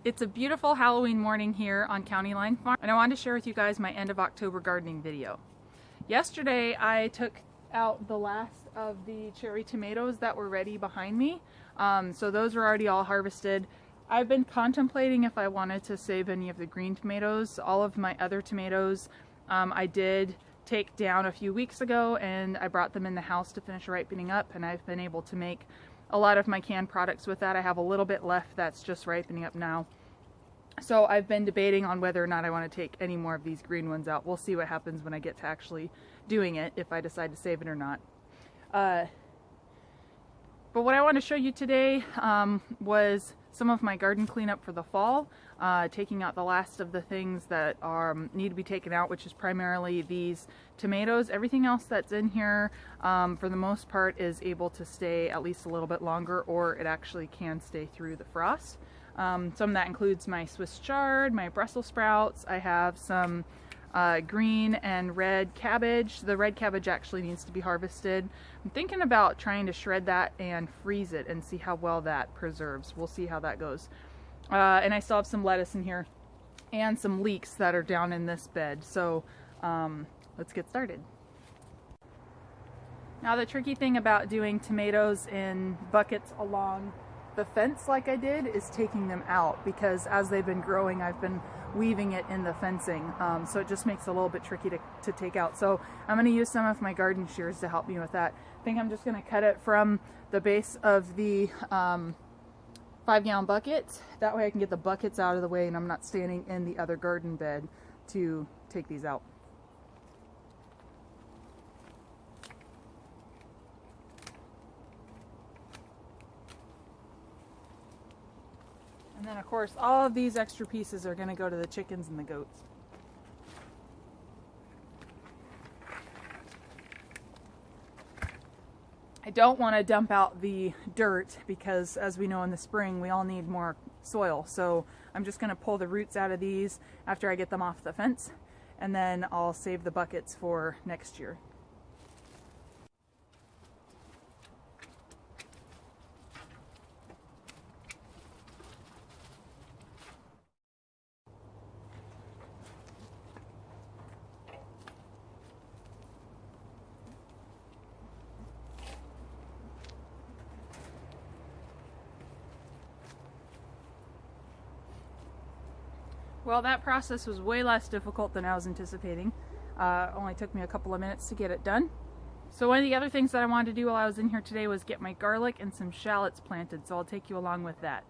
It's a beautiful Halloween morning here on County Line Farm, and I wanted to share with you guys my end of October gardening video. Yesterday I took out the last of the cherry tomatoes that were ready behind me, so those were already all harvested. I've been contemplating if I wanted to save any of the green tomatoes. All of my other tomatoes I did take down a few weeks ago, and I brought them in the house to finish ripening up, and I've been able to make a lot of my canned products with that. I have a little bit left that's just ripening up now. So I've been debating on whether or not I want to take any more of these green ones out. We'll see what happens when I get to actually doing it, if I decide to save it or not. But what I want to show you today was some of my garden cleanup for the fall, taking out the last of the things that need to be taken out, which is primarily these tomatoes. Everything else that's in here, for the most part, is able to stay at least a little bit longer, or it actually can stay through the frost. Some of that includes my Swiss chard, my Brussels sprouts. I have some green and red cabbage. The red cabbage actually needs to be harvested. I'm thinking about trying to shred that and freeze it and see how well that preserves. We'll see how that goes. And I still have some lettuce in here and some leeks that are down in this bed. So let's get started. Now, the tricky thing about doing tomatoes in buckets along the fence like I did is taking them out, because as they've been growing I've been weaving it in the fencing, so it just makes it a little bit tricky to take out. So I'm going to use some of my garden shears to help me with that. I think I'm just going to cut it from the base of the 5-gallon bucket. That way I can get the buckets out of the way and I'm not standing in the other garden bed to take these out. And then, of course, all of these extra pieces are going to go to the chickens and the goats. I don't want to dump out the dirt because, as we know, in the spring we all need more soil. So I'm just going to pull the roots out of these after I get them off the fence, and then I'll save the buckets for next year. Well, that process was way less difficult than I was anticipating. Only took me a couple of minutes to get it done. So one of the other things that I wanted to do while I was in here today was get my garlic and some shallots planted, so I'll take you along with that.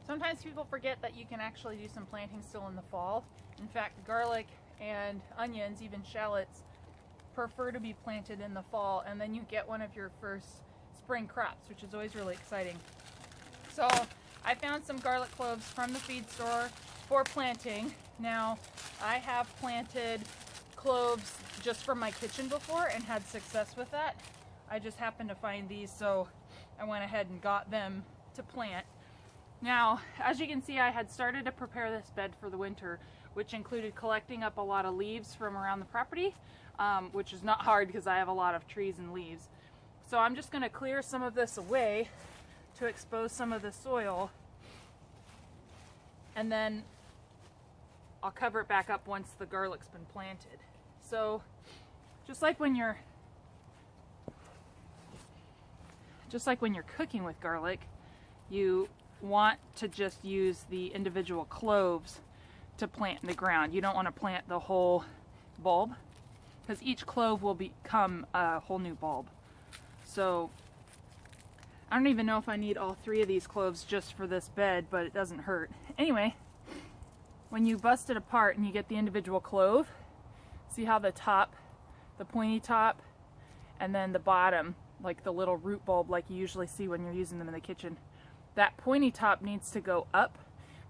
Sometimes people forget that you can actually do some planting still in the fall. In fact, garlic and onions, even shallots, prefer to be planted in the fall, and then you get one of your first spring crops, which is always really exciting. So I found some garlic cloves from the feed store for planting. Now, I have planted cloves just from my kitchen before and had success with that. I just happened to find these, so I went ahead and got them to plant. Now, as you can see, I had started to prepare this bed for the winter, which included collecting up a lot of leaves from around the property, which is not hard because I have a lot of trees and leaves. So I'm just going to clear some of this away to expose some of the soil, and then I'll cover it back up once the garlic's been planted. So just like when you're cooking with garlic, you want to just use the individual cloves to plant in the ground. You don't want to plant the whole bulb, because each clove will become a whole new bulb. So I don't even know if I need all 3 of these cloves just for this bed, but it doesn't hurt. Anyway, when you bust it apart and you get the individual clove, see how the top, the pointy top, and then the bottom, like the little root bulb like you usually see when you're using them in the kitchen, that pointy top needs to go up.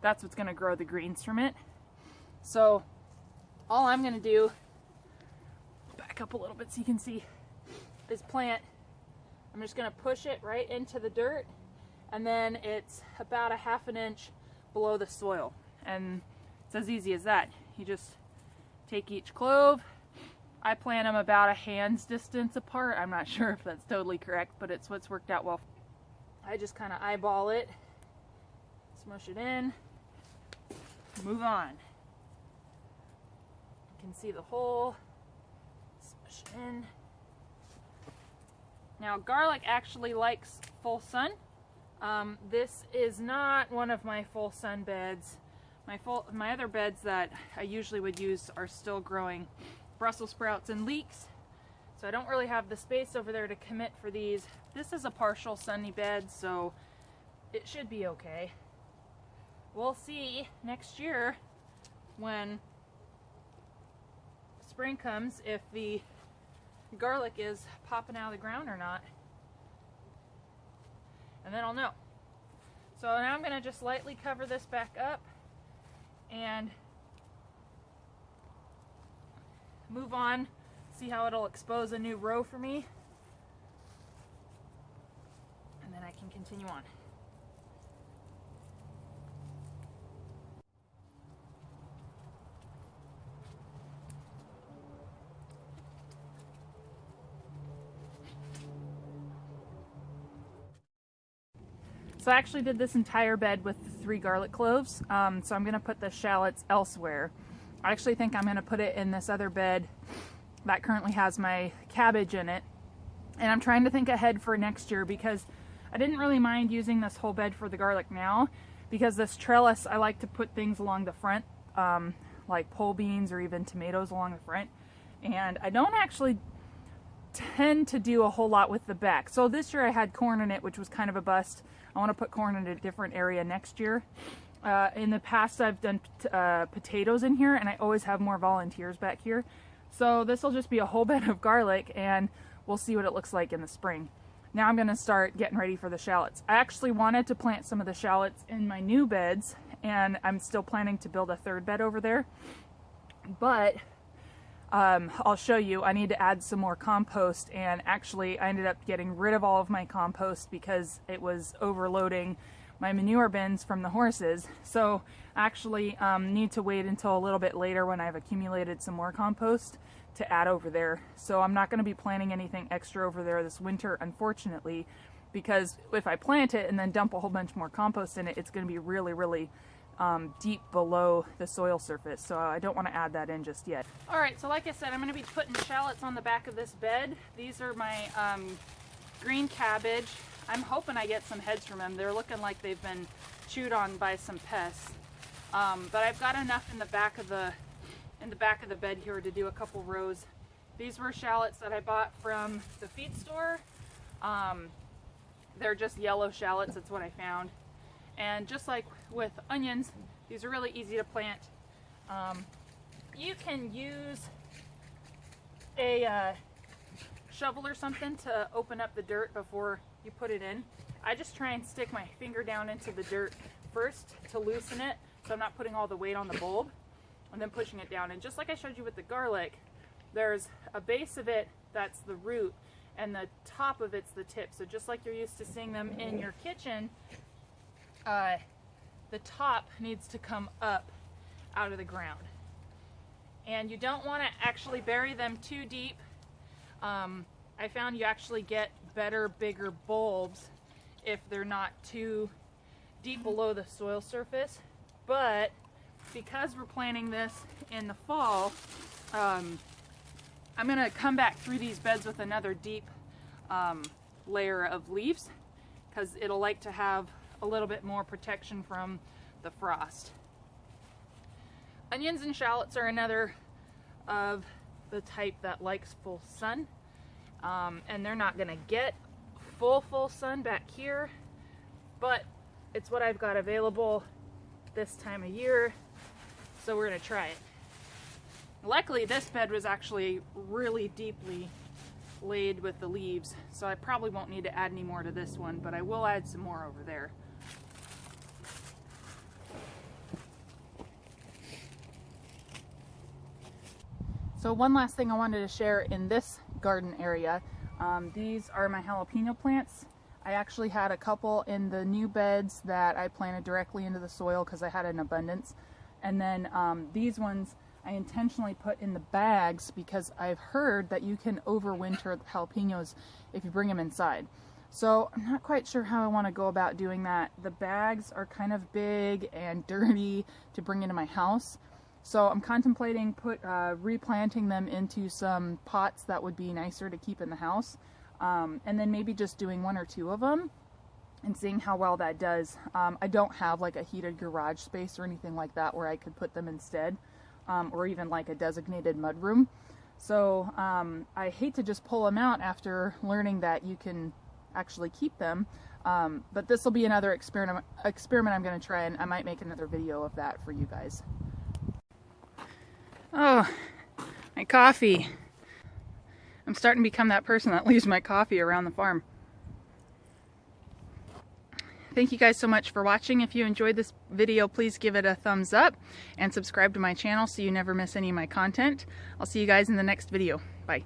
That's what's going to grow the greens from it. So all I'm going to do, back up a little bit so you can see, is plant. I'm just going to push it right into the dirt, and then it's about a ½ inch below the soil, and it's as easy as that. You just take each clove, I plant them about a hand's distance apart. I'm not sure if that's totally correct, but it's what's worked out well. I just kind of eyeball it, smush it in, move on. You can see the hole, smush it in. Now garlic actually likes full sun. This is not one of my full sun beds. My other beds that I usually would use are still growing Brussels sprouts and leeks, so I don't really have the space over there to commit for these. This is a partial sunny bed, so it should be okay. We'll see next year when spring comes if the garlic is popping out of the ground or not, and then I'll know. So now I'm going to just lightly cover this back up and move on, see how it'll expose a new row for me, and then I can continue on. So I actually did this entire bed with 3 garlic cloves, so I'm going to put the shallots elsewhere. I actually think I'm going to put it in this other bed that currently has my cabbage in it. And I'm trying to think ahead for next year because I didn't really mind using this whole bed for the garlic now, because this trellis, I like to put things along the front, like pole beans or even tomatoes along the front. And I don't actually tend to do a whole lot with the back. So this year I had corn in it, which was kind of a bust. I want to put corn in a different area next year. In the past I've done potatoes in here, and I always have more volunteers back here. So this will just be a whole bed of garlic, and we'll see what it looks like in the spring. Now I'm going to start getting ready for the shallots. I actually wanted to plant some of the shallots in my new beds, and I'm still planning to build a 3rd bed over there. But I'll show you, I need to add some more compost, and actually I ended up getting rid of all of my compost because it was overloading my manure bins from the horses. So I actually need to wait until a little bit later when I've accumulated some more compost to add over there. So I'm not going to be planting anything extra over there this winter, unfortunately, because if I plant it and then dump a whole bunch more compost in it, it's going to be really, really deep below the soil surface. So I don't want to add that in just yet. Alright, so like I said, I'm going to be putting shallots on the back of this bed. These are my green cabbage. I'm hoping I get some heads from them. They're looking like they've been chewed on by some pests. But I've got enough in the back of the bed here to do a couple rows. These were shallots that I bought from the feed store. They're just yellow shallots, that's what I found. And just like with onions, these are really easy to plant. You can use a shovel or something to open up the dirt before you put it in. I just try and stick my finger down into the dirt first to loosen it, so I'm not putting all the weight on the bulb, and then pushing it down. And just like I showed you with the garlic, there's a base of it that's the root, and the top of it's the tip. So just like you're used to seeing them in your kitchen, the top needs to come up out of the ground. And you don't want to actually bury them too deep. I found you actually get better, bigger bulbs if they're not too deep below the soil surface. But because we're planting this in the fall, I'm going to come back through these beds with another deep layer of leaves, because it'll like to have a little bit more protection from the frost. Onions and shallots are another of the type that likes full sun, and they're not going to get full sun back here, but it's what I've got available this time of year, so we're going to try it. Luckily this bed was actually really deeply laid with the leaves, so I probably won't need to add any more to this one, but I will add some more over there. So one last thing I wanted to share in this garden area, these are my jalapeno plants. I actually had a couple in the new beds that I planted directly into the soil because I had an abundance, and then these ones I intentionally put in the bags because I've heard that you can overwinter jalapenos if you bring them inside. So I'm not quite sure how I want to go about doing that. The bags are kind of big and dirty to bring into my house. So I'm contemplating replanting them into some pots that would be nicer to keep in the house. And then maybe just doing 1 or 2 of them and seeing how well that does. I don't have like a heated garage space or anything like that where I could put them instead, or even like a designated mudroom. So I hate to just pull them out after learning that you can actually keep them. But this will be another experiment I'm going to try, and I might make another video of that for you guys. Oh, my coffee. I'm starting to become that person that leaves my coffee around the farm. Thank you guys so much for watching. If you enjoyed this video, please give it a thumbs up and subscribe to my channel so you never miss any of my content. I'll see you guys in the next video. Bye.